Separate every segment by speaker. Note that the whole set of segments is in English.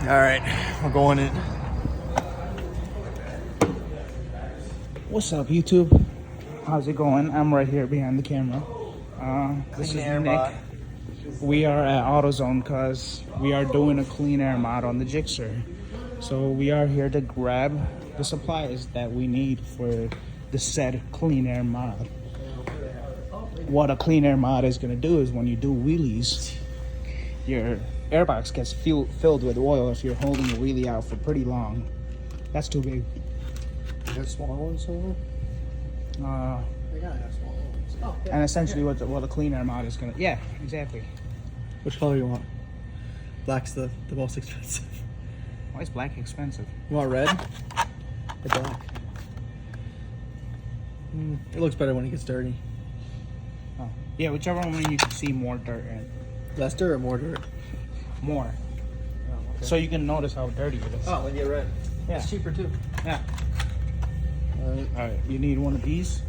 Speaker 1: All right, we're going in.
Speaker 2: What's up, YouTube? How's it going? I'm right here behind the camera. This is Nick. We are at AutoZone because we are doing a clean air mod on the GSXR. So we are here to grab the supplies that we need for the said clean air mod. What a clean air mod is going to do is when you do wheelies, your airbox gets filled with oil if you're holding a wheelie out for pretty long. That's too big.
Speaker 1: You got small ones somewhere? They gotta have small ones. Oh, yeah.
Speaker 2: And essentially what the clean air mod is gonna, yeah, exactly.
Speaker 1: Which color you want? Black's the most expensive.
Speaker 2: Why is black expensive?
Speaker 1: You want red or black? It looks better when it gets dirty.
Speaker 2: Oh, yeah, whichever one you can see more dirt in.
Speaker 1: Less dirt or more dirt?
Speaker 2: More.
Speaker 1: Oh, okay.
Speaker 2: So you can notice how dirty it is.
Speaker 1: Oh, then get red.
Speaker 2: Yeah.
Speaker 1: It's cheaper too.
Speaker 2: Yeah. All right, you need one of these.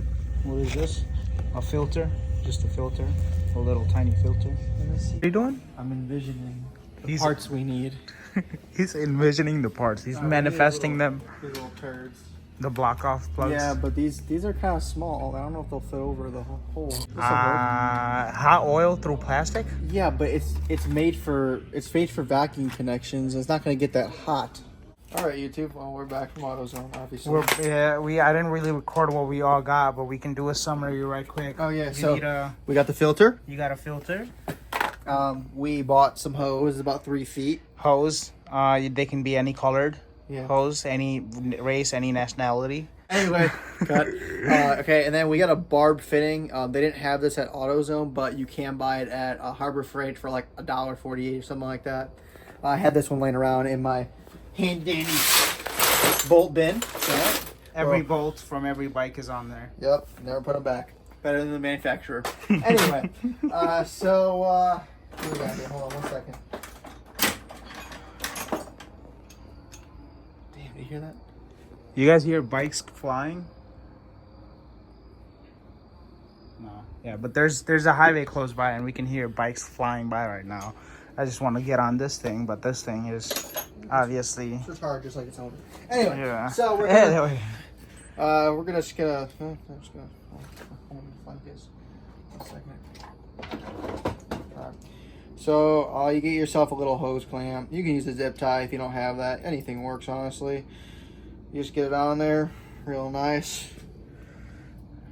Speaker 2: What is this? A filter, just a filter, a little tiny filter.
Speaker 1: Let me see.
Speaker 2: What are you doing?
Speaker 1: I'm envisioning the parts we need.
Speaker 2: He's envisioning the parts. He's manifesting them.
Speaker 1: These little turds.
Speaker 2: The block off plugs.
Speaker 1: Yeah, but these are kind of small. I don't know if they'll fit over the hole.
Speaker 2: Hot oil through plastic?
Speaker 1: Yeah, but it's made for vacuum connections. It's not gonna get that hot. All right, YouTube. Well, we're back from AutoZone, obviously.
Speaker 2: I didn't really record what we all got, but we can do a summary right quick.
Speaker 1: Oh yeah,
Speaker 2: So
Speaker 1: we got the filter.
Speaker 2: you got a filter,
Speaker 1: We bought some hose, about 3 feet.
Speaker 2: hose. They can be any colored.
Speaker 1: Yeah.
Speaker 2: Hose, any race, any nationality.
Speaker 1: Anyway, cut. Okay, and then we got a barb fitting. They didn't have this at AutoZone, but you can buy it at Harbor Freight for like $1.48 or something like that. I had this one laying around in my handy dandy bolt bin. So,
Speaker 2: Every bolt from every bike is on there.
Speaker 1: Yep, never put them back. Better than the manufacturer. Anyway, what do we got here? Hold on 1 second. Damn, did you hear that?
Speaker 2: You guys hear bikes flying? No. Yeah, but there's a highway close by and we can hear bikes flying by right now. I just want to get on this thing, but this thing is obviously...
Speaker 1: It's hard, just like it's on. Anyway,
Speaker 2: yeah.
Speaker 1: So we're gonna... I'm just gonna find this. 1 second. Alright. So you get yourself a little hose clamp. You can use a zip tie if you don't have that. Anything works, honestly. You just get it on there, real nice.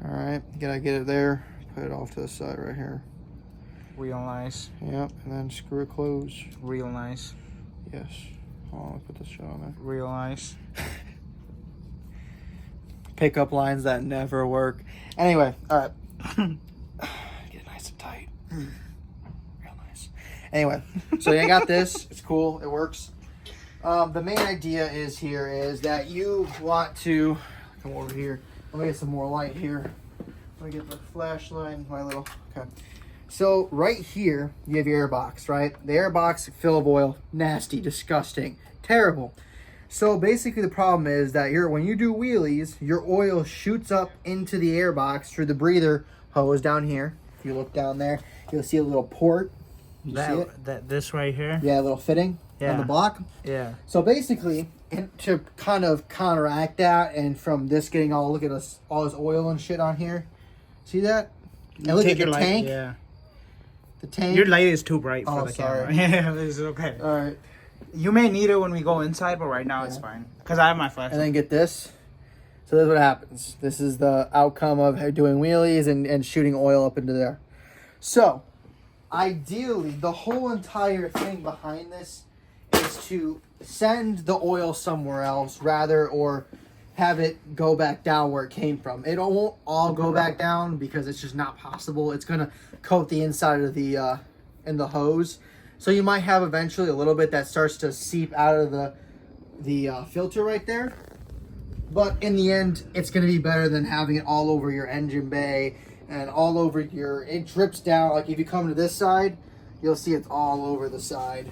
Speaker 1: Alright, you gotta get it there. Put it off to the side right here.
Speaker 2: Real nice.
Speaker 1: Yep, and then screw it closed.
Speaker 2: Real nice.
Speaker 1: Yes. Hold on, let's put this shit on there.
Speaker 2: Real nice.
Speaker 1: Pickup lines that never work. Anyway, alright. Get it nice and tight. Real nice. Anyway, so you got this. It's cool. It works. The main idea is that you want to come over here. Let me get some more light here. Let me get the flashlight and my little... Okay. So right here, you have your airbox, right? The airbox full of oil. Nasty, disgusting, terrible. So basically the problem is that when you do wheelies, your oil shoots up into the airbox through the breather hose down here. If you look down there, you'll see a little port. You see it?
Speaker 2: This right here?
Speaker 1: Yeah, a little fitting on the block.
Speaker 2: Yeah.
Speaker 1: So basically, to kind of counteract that and from this getting all, look at us, all this oil and shit on here. See that? And look at the tank.
Speaker 2: Yeah.
Speaker 1: The tank.
Speaker 2: Your light is too bright for the
Speaker 1: sorry.
Speaker 2: camera. Yeah, it's okay.
Speaker 1: All right.
Speaker 2: You may need it when we go inside, but right now it's fine. Because I have my flashlight.
Speaker 1: And then get this. So this is what happens. This is the outcome of doing wheelies and shooting oil up into there. So, ideally, the whole entire thing behind this is to send the oil somewhere else or have it go back down where it came from. It won't all go back down because it's just not possible. It's going to coat the inside of the hose. So you might have eventually a little bit that starts to seep out of the filter right there. But in the end, it's going to be better than having it all over your engine bay and all over it drips down. Like if you come to this side, you'll see it's all over the side.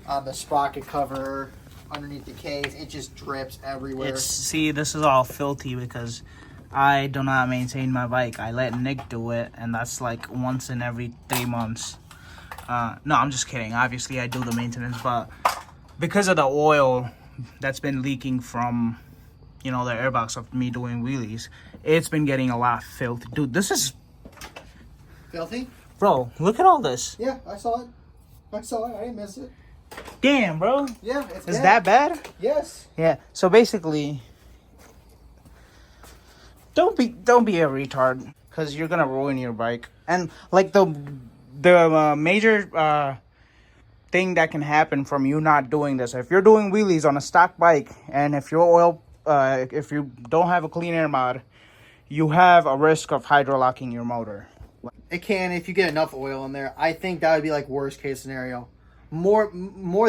Speaker 1: On the sprocket cover, underneath the case, it just drips everywhere.
Speaker 2: See, this is all filthy because I do not maintain my bike. I let Nick do it, and that's like once in every 3 months. No, I'm just kidding. Obviously, I do the maintenance, but because of the oil that's been leaking from, you know, the airbox of me doing wheelies, it's been getting a lot filthy. Dude, this is
Speaker 1: Filthy?
Speaker 2: bro, look at all this.
Speaker 1: Yeah, I saw it. I didn't miss it.
Speaker 2: Damn, bro.
Speaker 1: Yeah,
Speaker 2: Is that bad?
Speaker 1: Yes.
Speaker 2: Yeah. So basically, don't be a retard, because you're gonna ruin your bike. And like the major thing that can happen from you not doing this, if you're doing wheelies on a stock bike, and if your oil, if you don't have a clean air mod, you have a risk of hydrolocking your motor.
Speaker 1: It can if you get enough oil in there. I think that would be like worst case scenario. More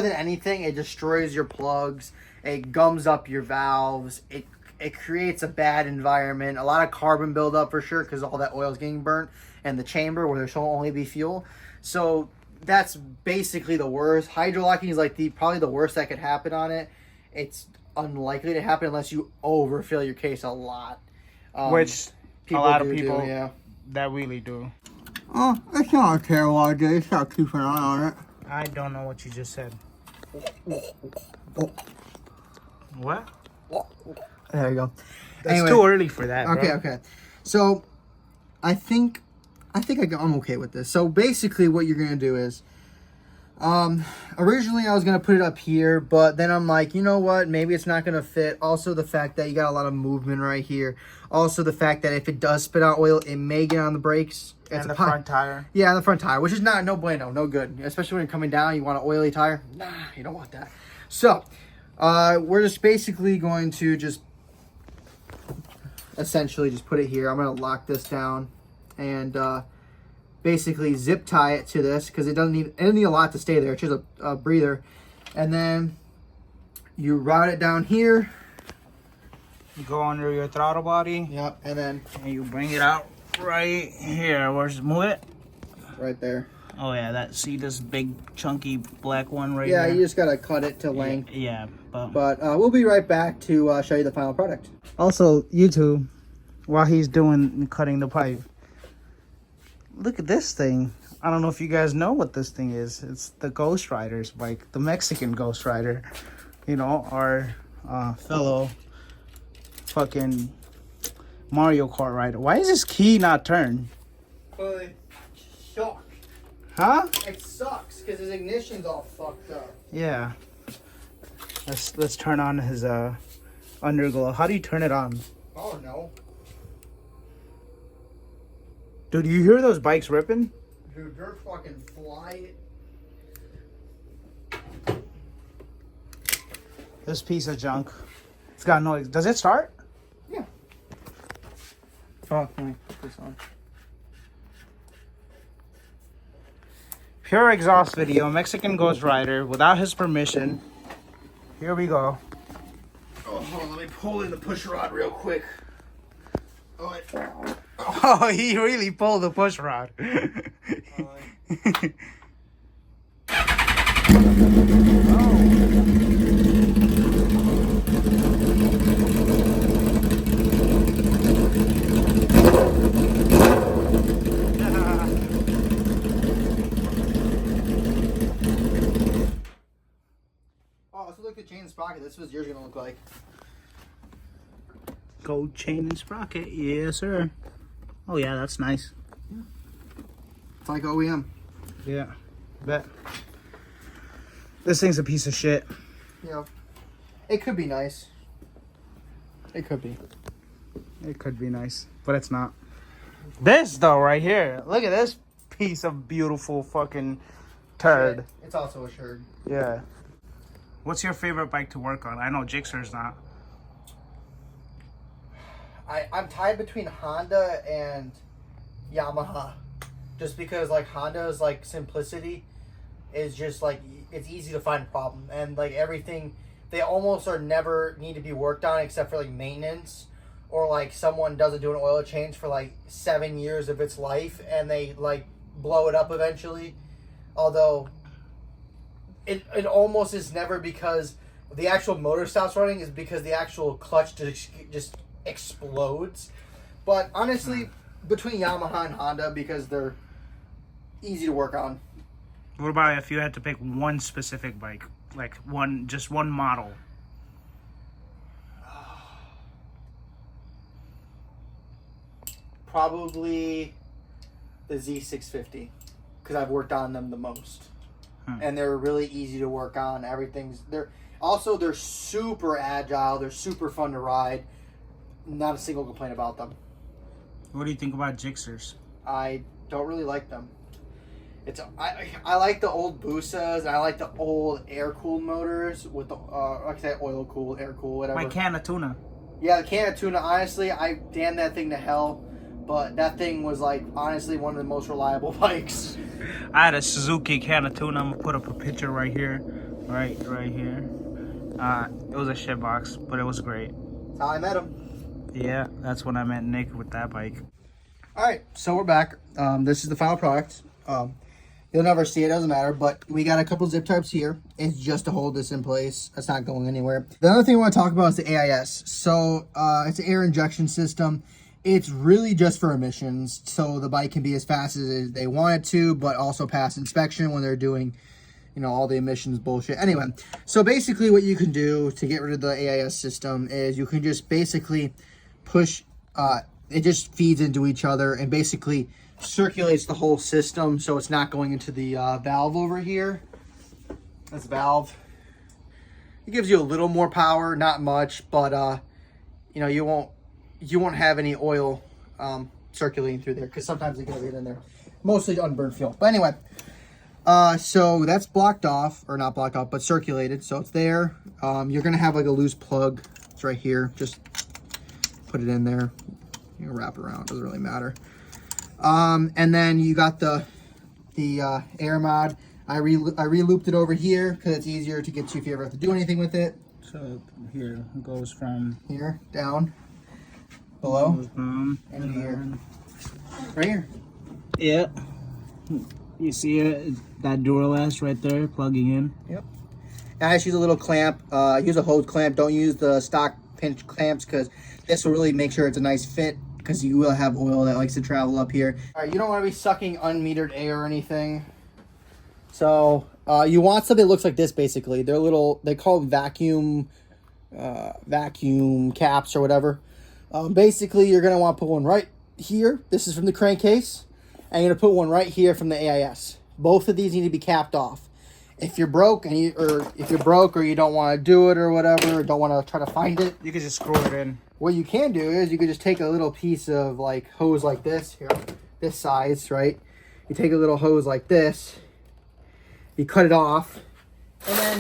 Speaker 1: than anything, it destroys your plugs. It gums up your valves. It creates a bad environment. A lot of carbon buildup for sure because all that oil is getting burnt in the chamber where there should only be fuel. So that's basically the worst. Hydrolocking is like probably the worst that could happen on it. It's unlikely to happen unless you overfill your case a lot.
Speaker 2: Which a lot of
Speaker 1: do,
Speaker 2: people
Speaker 1: yeah.
Speaker 2: that really do.
Speaker 1: Oh, it's not a terrible idea. Just gotta keep an eye on it.
Speaker 2: I don't know what you just said. What?
Speaker 1: There you go.
Speaker 2: It's too early for that.
Speaker 1: Okay,
Speaker 2: bro.
Speaker 1: okay. So, I think I'm okay with this. So basically, what you're gonna do is, originally I was gonna put it up here, but then I'm like, you know what? Maybe it's not gonna fit. Also, the fact that you got a lot of movement right here. Also, the fact that if it does spit out oil, it may get on the brakes.
Speaker 2: And the front tire.
Speaker 1: Yeah, on the front tire, which is no bueno, no good. Especially when you're coming down, you want an oily tire. Nah, you don't want that. So, we're just basically going to just essentially just put it here. I'm going to lock this down and basically zip tie it to this because it doesn't need a lot to stay there. It's just a breather. And then you route it down here.
Speaker 2: You go under your throttle body.
Speaker 1: Yep, and
Speaker 2: you bring it out right here. Where's move it?
Speaker 1: Right there.
Speaker 2: Oh yeah, see this big chunky black one right
Speaker 1: Yeah,
Speaker 2: there?
Speaker 1: you just got to cut it to length.
Speaker 2: Yeah,
Speaker 1: but we'll be right back to show you the final product.
Speaker 2: Also, YouTube, while he's cutting the pipe, look at this thing. I don't know if you guys know what this thing is. It's the Ghost Rider's bike, the Mexican Ghost Rider. You know, our fellow fucking Mario Kart rider. Why is this key not turned?
Speaker 1: Well, it sucks.
Speaker 2: Huh?
Speaker 1: It sucks because his ignition's all fucked up.
Speaker 2: Yeah. Let's turn on his underglow. How do you turn it on?
Speaker 1: Oh no.
Speaker 2: Dude, you hear those bikes ripping?
Speaker 1: Dude, they're fucking flying.
Speaker 2: This piece of junk. It's got noise. Does it start?
Speaker 1: Yeah. Oh, let me put this on.
Speaker 2: Pure exhaust video, Mexican Ghost Rider, without his permission. Here we go.
Speaker 1: Oh, hold on, let me pull in the push rod real quick.
Speaker 2: Oh, he really pulled the push rod.
Speaker 1: Oh, so look at the chain and sprocket. This is what yours gonna look like.
Speaker 2: Gold chain and sprocket, yes sir. Oh yeah, that's nice.
Speaker 1: It's like OEM.
Speaker 2: Yeah, bet. This thing's a piece of shit.
Speaker 1: Yeah. It could be nice. It could be.
Speaker 2: It could be nice, but it's not. This though, right here. Look at this piece of beautiful fucking turd.
Speaker 1: It's also a shirt.
Speaker 2: Yeah. What's your favorite bike to work on? I know Gixxer's not.
Speaker 1: I'm tied between Honda and Yamaha. Just because like Honda's like simplicity is just like it's easy to find a problem. And like everything they almost are never need to be worked on except for like maintenance. Or like someone doesn't do an oil change for like 7 years of its life and they like blow it up eventually. Although it almost is never because the actual motor stops running, is because the actual clutch just explodes. But honestly, between Yamaha and Honda, because they're easy to work on.
Speaker 2: What about if you had to pick one specific bike? Like just one model.
Speaker 1: Probably the Z650, because I've worked on them the most. And they're really easy to work on. They're super agile. They're super fun to ride. Not a single complaint about them.
Speaker 2: What do you think about Gixxers?
Speaker 1: I don't really like them. I like the old Busas, and I like the old air-cooled motors with the like I said, oil-cooled, air-cooled, whatever.
Speaker 2: My can of tuna.
Speaker 1: Yeah, the can of tuna. Honestly, I damn that thing to hell. But that thing was like honestly one of the most reliable bikes.
Speaker 2: I had a Suzuki can of tuna. I'm gonna put up a picture right here, right here. It was a shit box, but it was great.
Speaker 1: That's how I met him.
Speaker 2: Yeah, that's when I met Nick with that bike.
Speaker 1: All right, so we're back. This is the final product. You'll never see it, doesn't matter, but we got a couple zip ties here. It's just to hold this in place. It's not going anywhere. The other thing I want to talk about is the AIS. So it's an air injection system. It's really just for emissions, so the bike can be as fast as they want it to, but also pass inspection when they're doing, you know, all the emissions bullshit. Anyway, so basically what you can do to get rid of the AIS system is you can just basically push, it just feeds into each other and basically circulates the whole system, so it's not going into the valve over here. That's the valve. It gives you a little more power, not much, but you know, you won't have any oil circulating through there, because sometimes it can get in there. Mostly unburned fuel. But anyway, so that's blocked off, or not blocked off, but circulated. So it's there. You're going to have like a loose plug. It's right here. Just put it in there. You can wrap it around. Doesn't really matter. And then you got the air mod. I re-looped it over here because it's easier to get to if you ever have to do anything with it.
Speaker 2: So here it goes from
Speaker 1: here down. Below and here, right here.
Speaker 2: Yeah, you see it, that Duralast right there plugging in.
Speaker 1: Yep. And I just use a little clamp. Use a hose clamp. Don't use the stock pinch clamps, because this will really make sure it's a nice fit, because you will have oil that likes to travel up here. All right, you don't want to be sucking unmetered air or anything. So you want something that looks like this. Basically, they call them vacuum caps or whatever. Basically, you're going to want to put one right here. This is from the crankcase. And you're going to put one right here from the AIS. Both of these need to be capped off. If you're broke, or you don't want to do it or whatever, or don't want to try to find it,
Speaker 2: You can just screw it in.
Speaker 1: what you can do is you can just take a little piece of like hose like this here, this size, right? You take a little hose like this, you cut it off, and then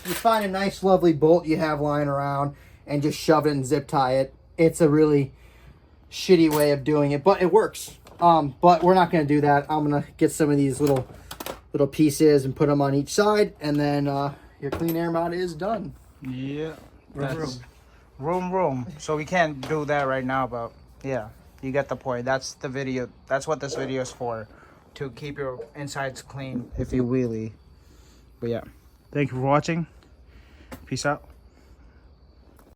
Speaker 1: you find a nice lovely bolt you have lying around and just shove it and zip tie it. It's a really shitty way of doing it, but it works. But we're not going to do that. I'm going to get some of these little pieces and put them on each side, and then your clean air mod is done.
Speaker 2: Yeah. Room. So we can't do that right now, but yeah, you get the point. That's the video. That's what this video is for, to keep your insides clean if you wheelie. But yeah, thank you for watching. Peace out.